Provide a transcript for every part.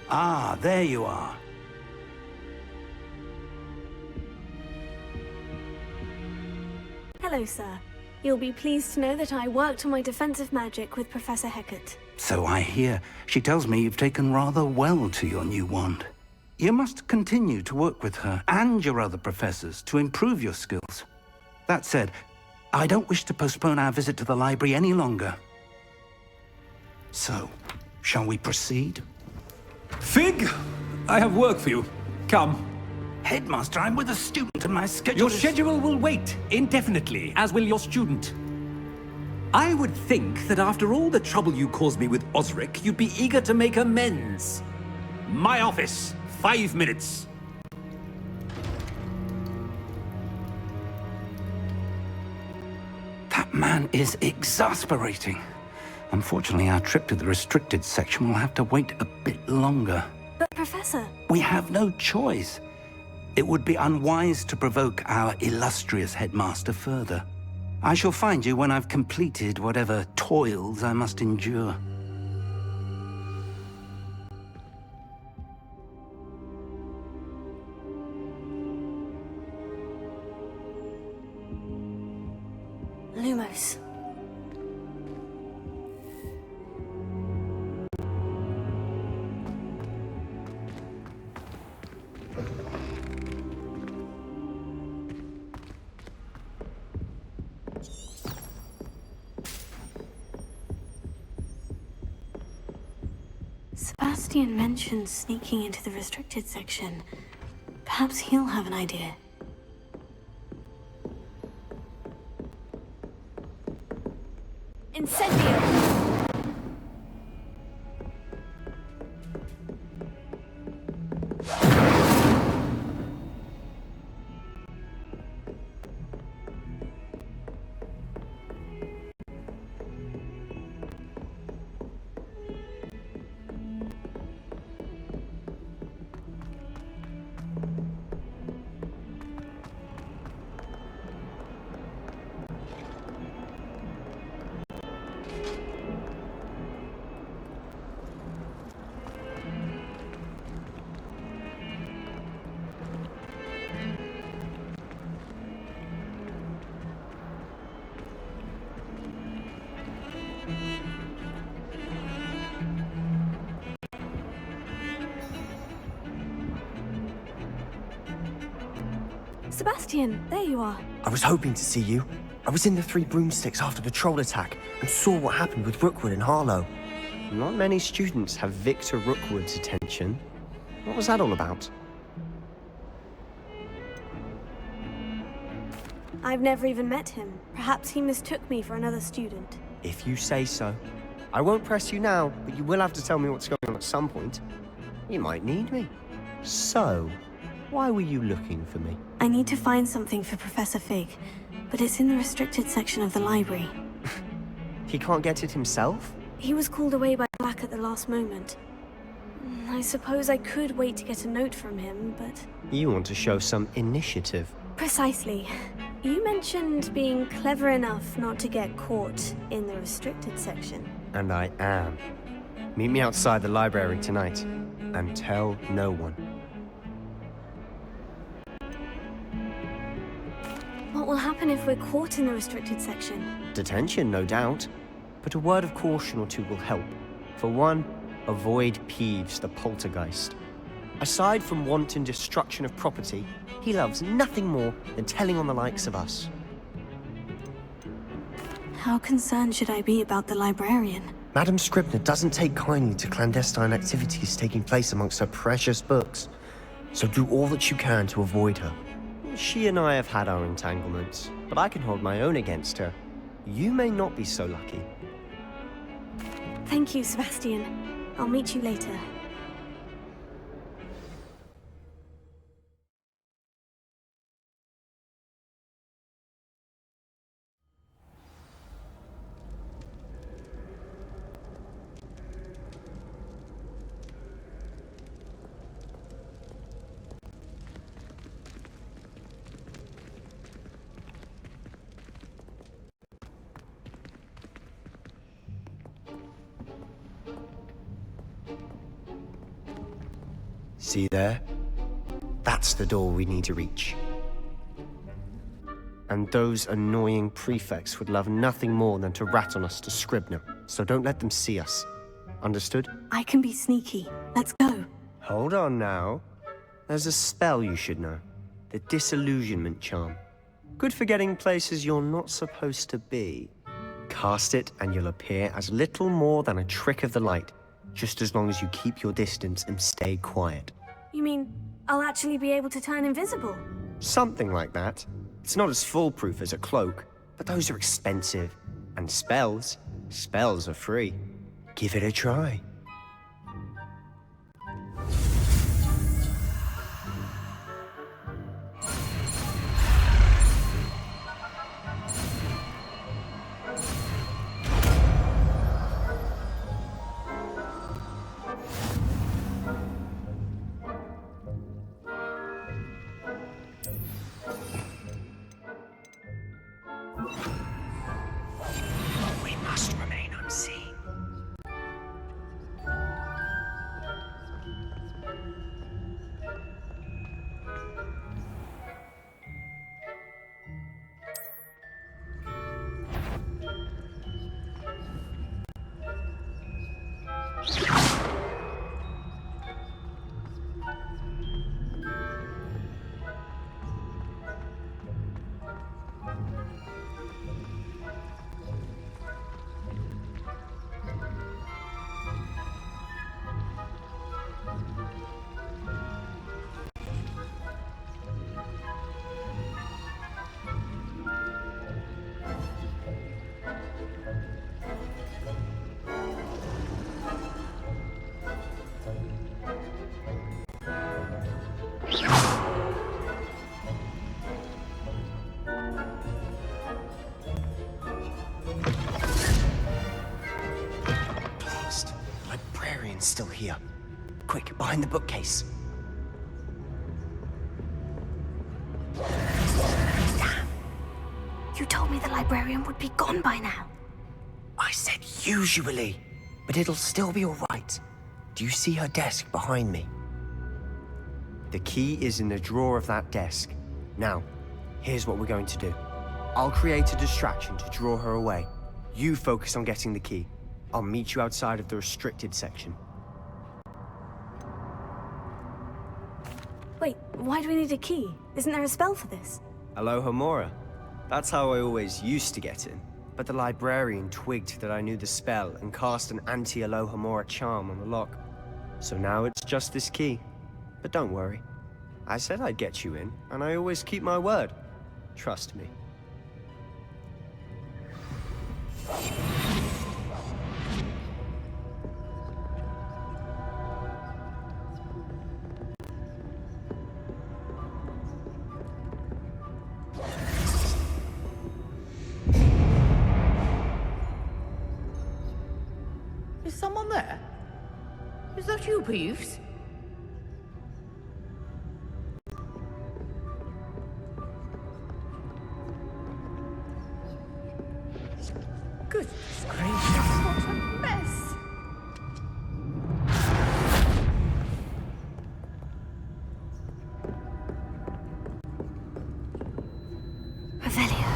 Ah, there you are. Hello, sir. You'll be pleased to know that I worked on my defensive magic with Professor Hecat. So I hear. She tells me you've taken rather well to your new wand. You must continue to work with her and your other professors to improve your skills. That said, I don't wish to postpone our visit to the library any longer. So, shall we proceed? Fig, I have work for you. Come. Headmaster, I'm with a student and my schedule Your is... schedule will wait indefinitely, as will your student. I would think that after all the trouble you caused me with Osric, you'd be eager to make amends. My office, 5 minutes. That man is exasperating. Unfortunately, our trip to the restricted section will have to wait a bit longer. But, Professor... We have no choice. It would be unwise to provoke our illustrious headmaster further. I shall find you when I've completed whatever toils I must endure. Lumos. Sebastian mentioned sneaking into the restricted section. Perhaps he'll have an idea. Incendio! Sebastian, there you are. I was hoping to see you. I was in the Three Broomsticks after the troll attack and saw what happened with Rookwood and Harlow. Not many students have Victor Rookwood's attention. What was that all about? I've never even met him. Perhaps he mistook me for another student. If you say so. I won't press you now, but you will have to tell me what's going on at some point. You might need me. So, why were you looking for me? I need to find something for Professor Fig, but it's in the restricted section of the library. He can't get it himself? He was called away by Black at the last moment. I suppose I could wait to get a note from him, but... You want to show some initiative. Precisely. You mentioned being clever enough not to get caught in the restricted section. And I am. Meet me outside the library tonight, and tell no one. What will happen if we're caught in the restricted section? Detention, no doubt. But a word of caution or two will help. For one, avoid Peeves, the poltergeist. Aside from wanton destruction of property, he loves nothing more than telling on the likes of us. How concerned should I be about the librarian? Madam Scribner doesn't take kindly to clandestine activities taking place amongst her precious books. So do all that you can to avoid her. She and I have had our entanglements, but I can hold my own against her. You may not be so lucky. Thank you, Sebastian. I'll meet you later. See there? That's the door we need to reach. And those annoying prefects would love nothing more than to rat on us to Scribner, so don't let them see us. Understood? I can be sneaky. Let's go. Hold on now. There's a spell you should know. The Disillusionment Charm. Good for getting places you're not supposed to be. Cast it and you'll appear as little more than a trick of the light, just as long as you keep your distance and stay quiet. You mean I'll actually be able to turn invisible? Something like that. It's not as foolproof as a cloak, but those are expensive. And spells are free. Give it a try. We must remain unseen. Still here. Quick, behind the bookcase. Damn. You told me the librarian would be gone by now. I said usually, but it'll still be all right. Do you see her desk behind me? The key is in the drawer of that desk. Now, here's what we're going to do. I'll create a distraction to draw her away. You focus on getting the key. I'll meet you outside of the restricted section. Wait, why do we need a key? Isn't there a spell for this? Alohomora. That's how I always used to get in. But the librarian twigged that I knew the spell and cast an anti-Alohomora charm on the lock. So now it's just this key. But don't worry. I said I'd get you in, and I always keep my word. Trust me. Is someone there? Is that you, Peeves? Goodness gracious, what a mess! Revelio.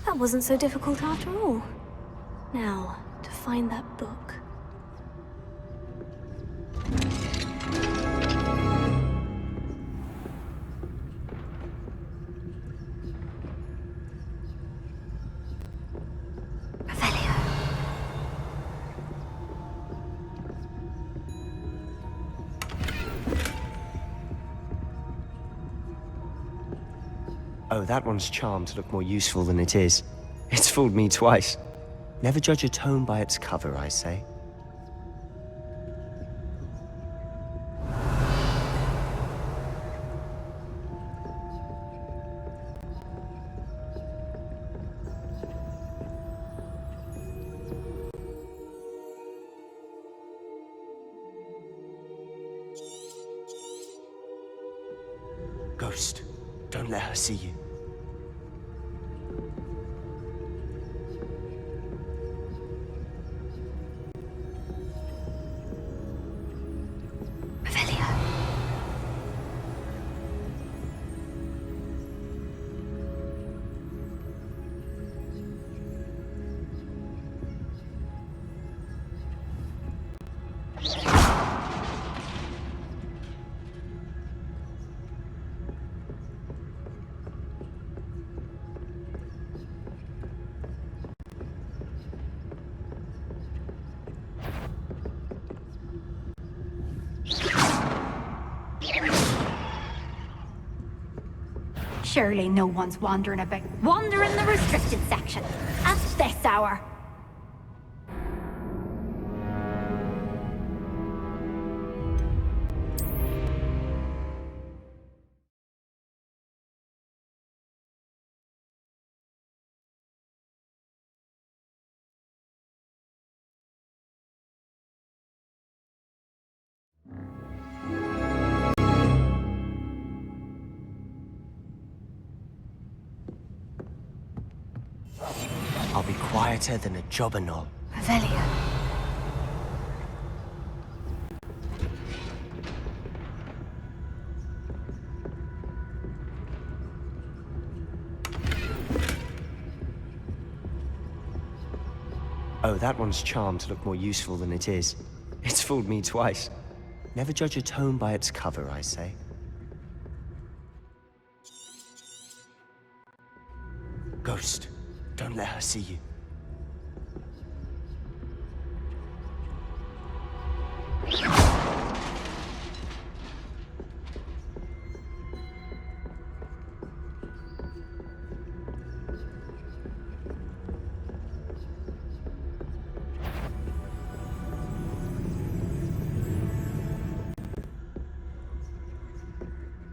That wasn't so difficult after all. Now, to find that book. Revelio. Oh, that one's charmed to look more useful than it is. It's fooled me twice. Never judge a tome by its cover, I say. Don't let her see you. Surely no one's wandering about. Wandering the restricted section at this hour. I'll be quieter than a jobberknoll. Revelia. Oh, that one's charmed to look more useful than it is. It's fooled me twice. Never judge a tome by its cover, I say. Ghost, don't let her see you.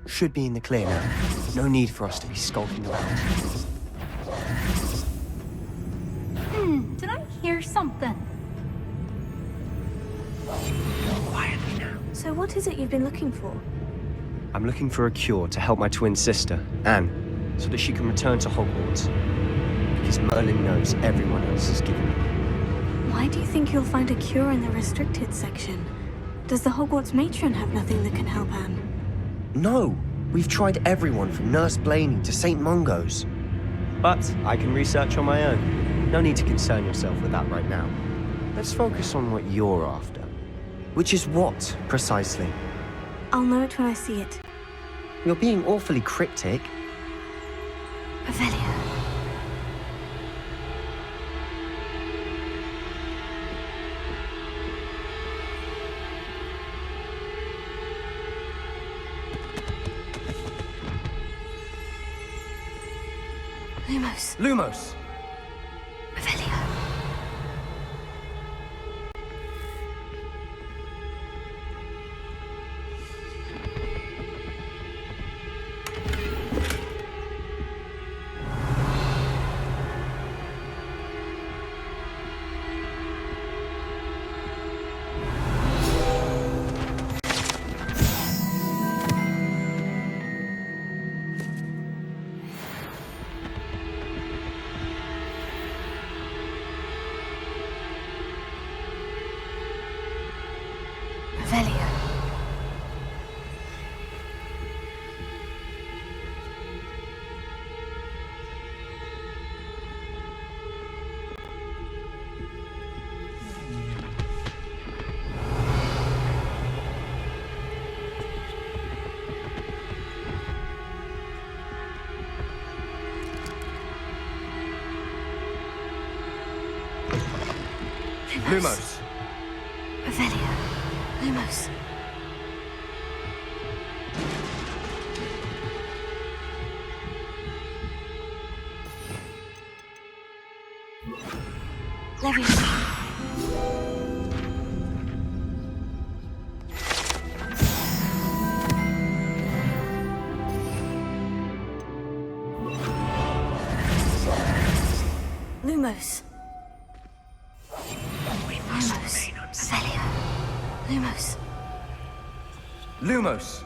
Should be in the clear now. No need for us to be skulking around. Did I hear something? Quietly now. So what is it you've been looking for? I'm looking for a cure to help my twin sister, Anne, so that she can return to Hogwarts. Because Merlin knows everyone else is giving up. Why do you think you'll find a cure in the restricted section? Does the Hogwarts matron have nothing that can help Anne? No! We've tried everyone from Nurse Blaney to St. Mungo's. But I can research on my own. No need to concern yourself with that right now. Let's focus on what you're after. Which is what, precisely? I'll know it when I see it. You're being awfully cryptic. Revelia. Lumos. Lumos! Revelia. Revelia. Lumos! Revelia. Lumos. Leviosa. Lumos. Lumos. Revelia. Lumos. Lumos!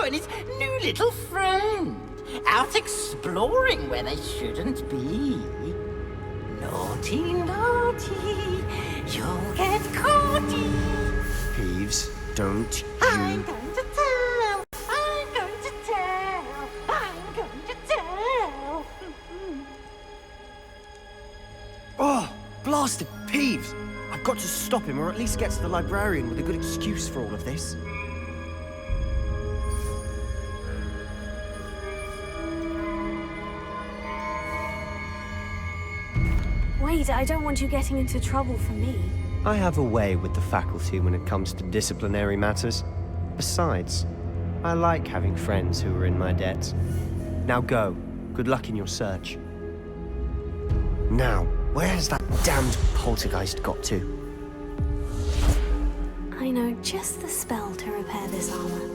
and his new little friend. Out exploring where they shouldn't be. Naughty, naughty, you'll get caughty. Peeves, don't I'm you... going to tell, I'm going to tell, I'm going to tell. Oh, blasted Peeves! I've got to stop him, or at least get to the librarian with a good excuse for all of this. Wait, I don't want you getting into trouble for me. I have a way with the faculty when it comes to disciplinary matters. Besides, I like having friends who are in my debt. Now go. Good luck in your search. Now, where has that damned poltergeist got to? I know just the spell to repair this armor.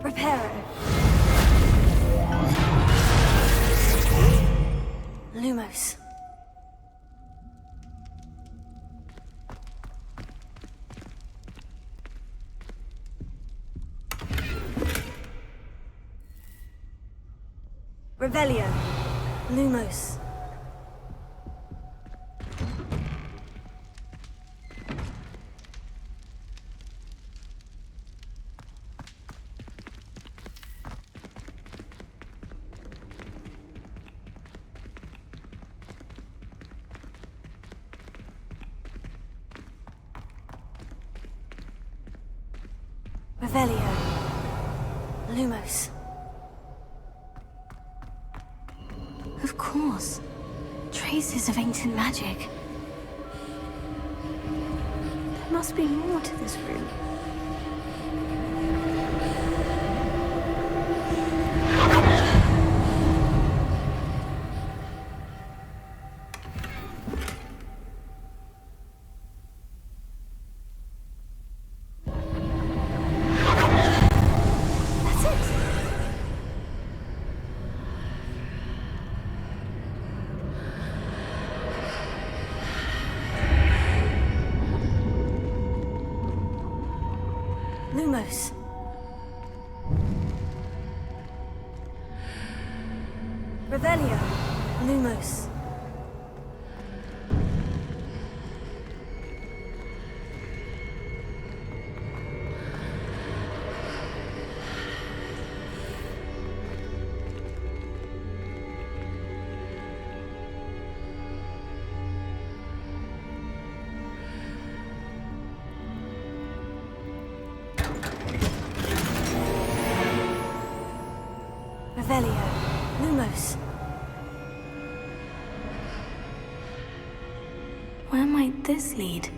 Reparo. Lumos. Revelio. Lumos. Revelio. Lumos. Of course. Traces of ancient magic. There must be more to this room. That's it. Lumos. Revelio. Lumos. Revelio. Lumos. Where might this lead?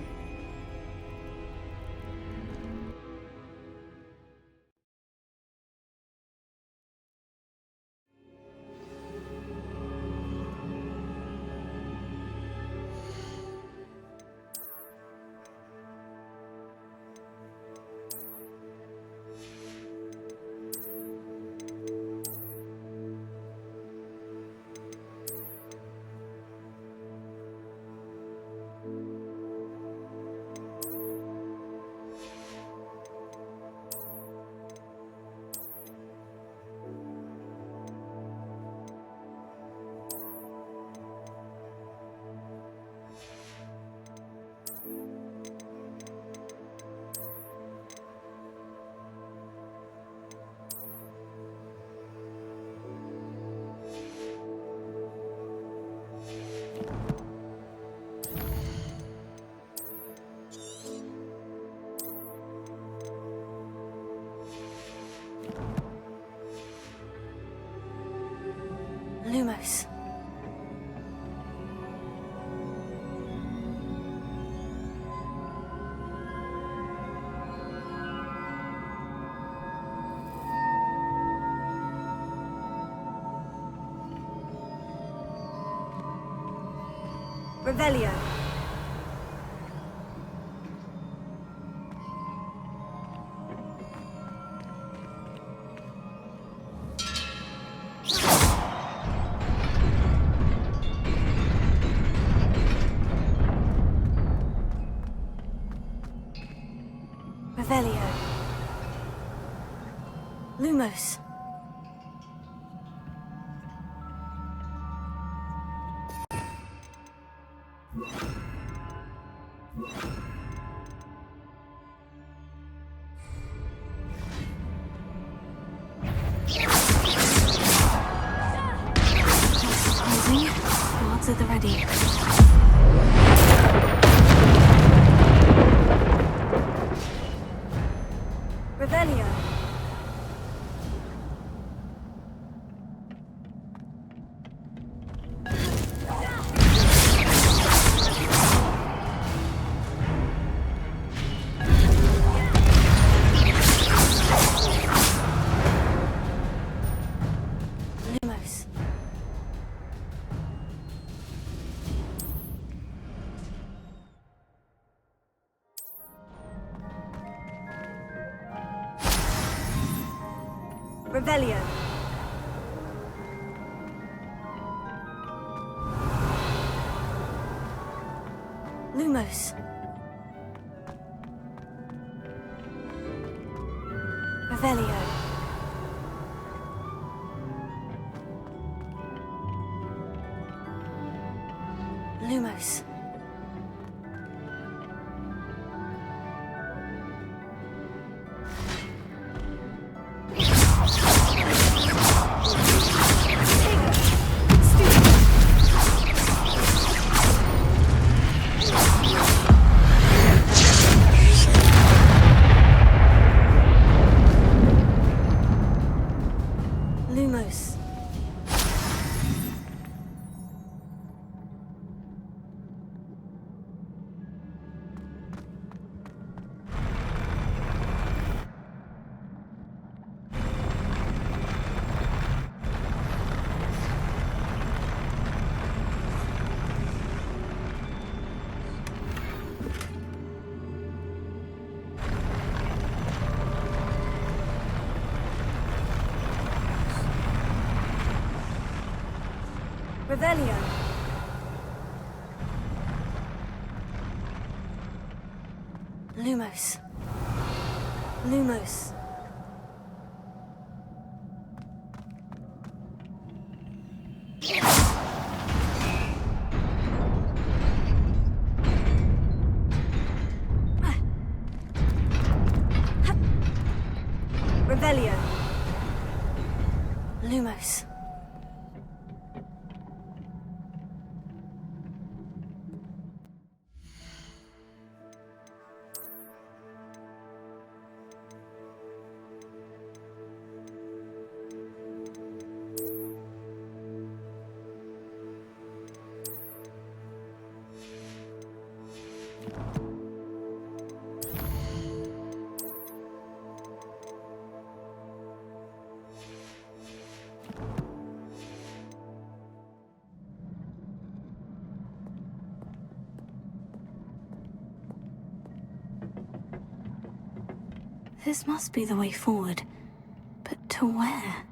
Lumos. Revelio. Revelio. Lumos. Surprising. Guards at the ready. Revelio. Lumos. Revelio. Lumos. Revelio. Lumos. Lumos. Revelio. Lumos. Lumos. Revelio. Lumos. This must be the way forward. But to where?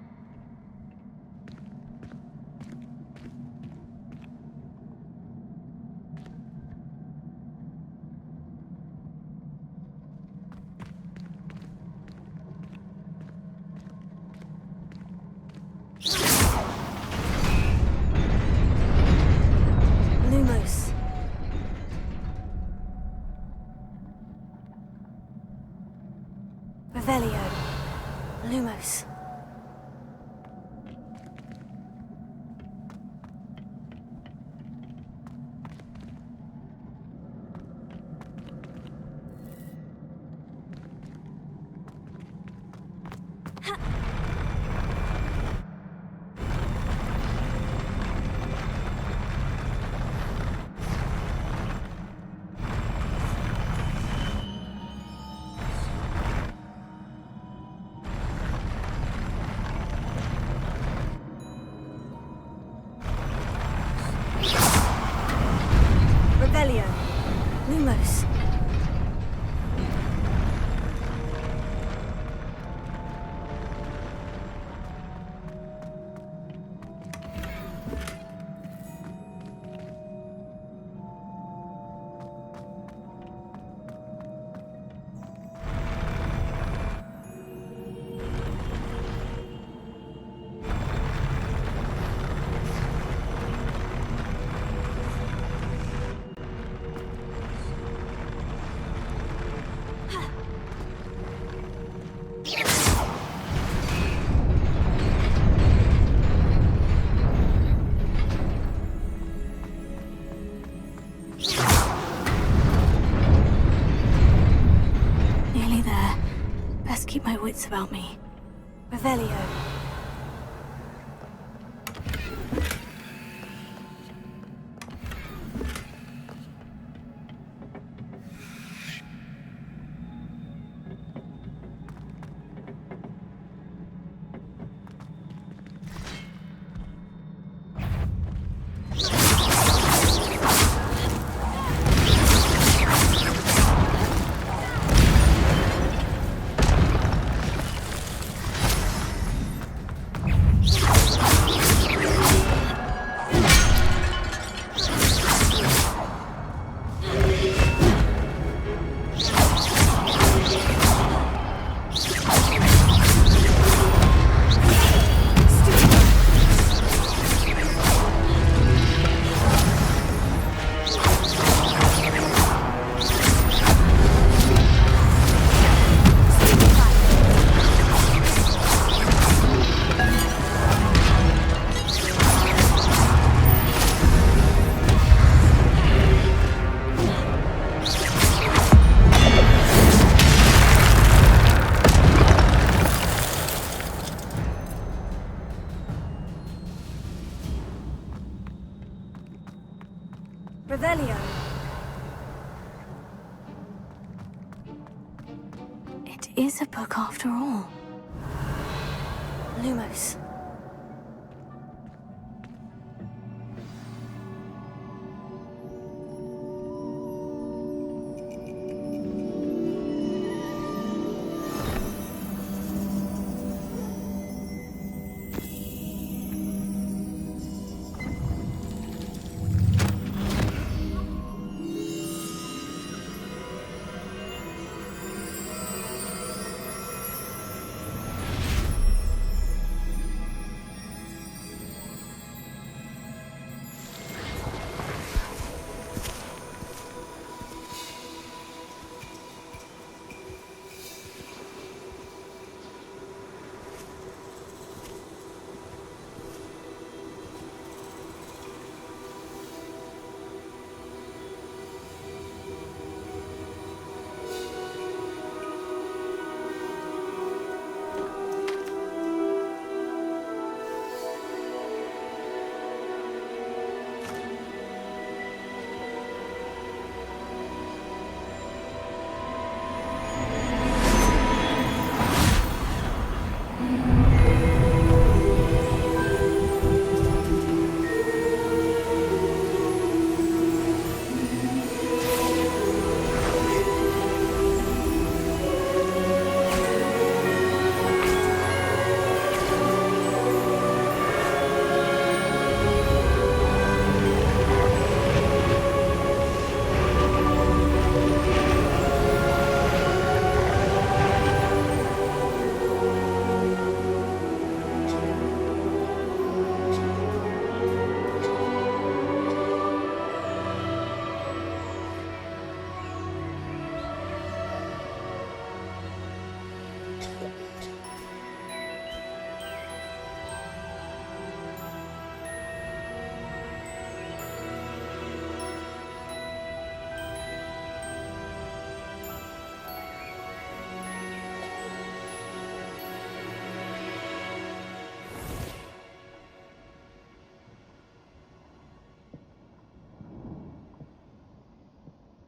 Lumos. Revelio. Lumos. Revelio. Lumos. must keep my wits about me. Revelio. Revelio. It is a book after all. Lumos.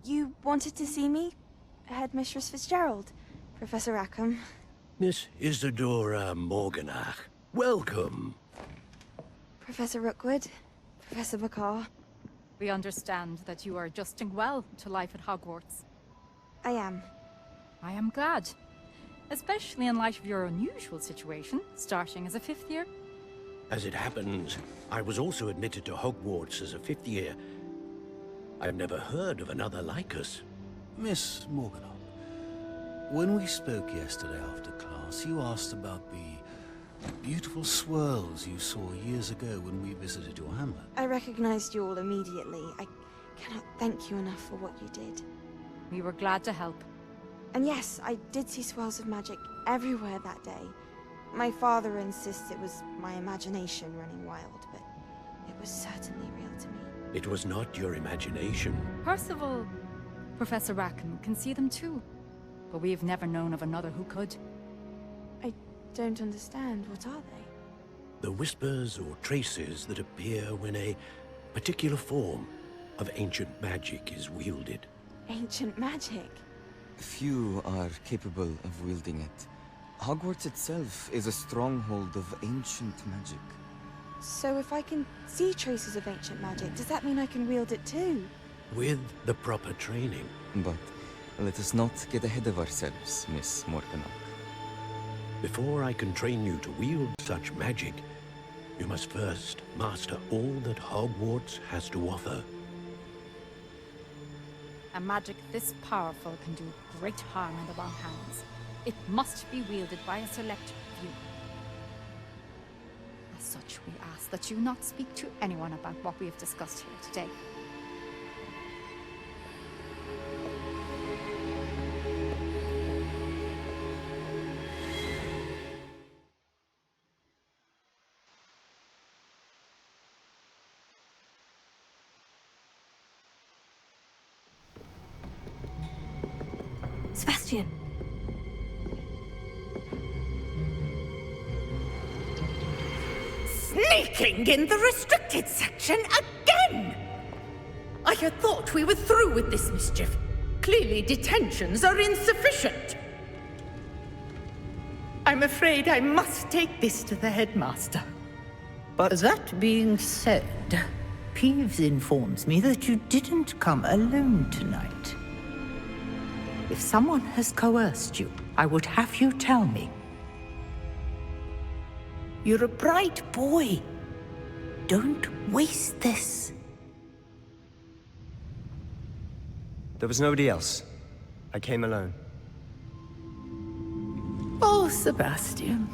You wanted to see me? Headmistress Fitzgerald, Professor Rackham. Miss Isadora Morganach, welcome. Professor Rookwood, Professor McCaw. We understand that you are adjusting well to life at Hogwarts. I am. I am glad. Especially in light of your unusual situation, starting as a 5th year. As it happens, I was also admitted to Hogwarts as a 5th year. I've never heard of another like us. Miss Morganach, when we spoke yesterday after class, you asked about the beautiful swirls you saw years ago when we visited your hamlet. I recognized you all immediately. I cannot thank you enough for what you did. We were glad to help. And yes, I did see swirls of magic everywhere that day. My father insists it was my imagination running wild, but it was certainly real to me. It was not your imagination. Percival, Professor Rackham can see them too. But we've never known of another who could. don't understand. What are they? The whispers or traces that appear when a particular form of ancient magic is wielded. Ancient magic? Few are capable of wielding it. Hogwarts itself is a stronghold of ancient magic. So if I can see traces of ancient magic, does that mean I can wield it too? With the proper training. But let us not get ahead of ourselves, Miss Morganach. Before I can train you to wield such magic, you must first master all that Hogwarts has to offer. A magic this powerful can do great harm in the wrong hands. It must be wielded by a select few. As such, we ask that you not speak to anyone about what we have discussed here today. Sebastian! Sneaking in the restricted section again! I had thought we were through with this mischief. Clearly detentions are insufficient. I'm afraid I must take this to the headmaster. But that being said, Peeves informs me that you didn't come alone tonight. If someone has coerced you, I would have you tell me. You're a bright boy. Don't waste this. There was nobody else. I came alone. Oh, Sebastian.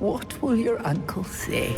What will your uncle say?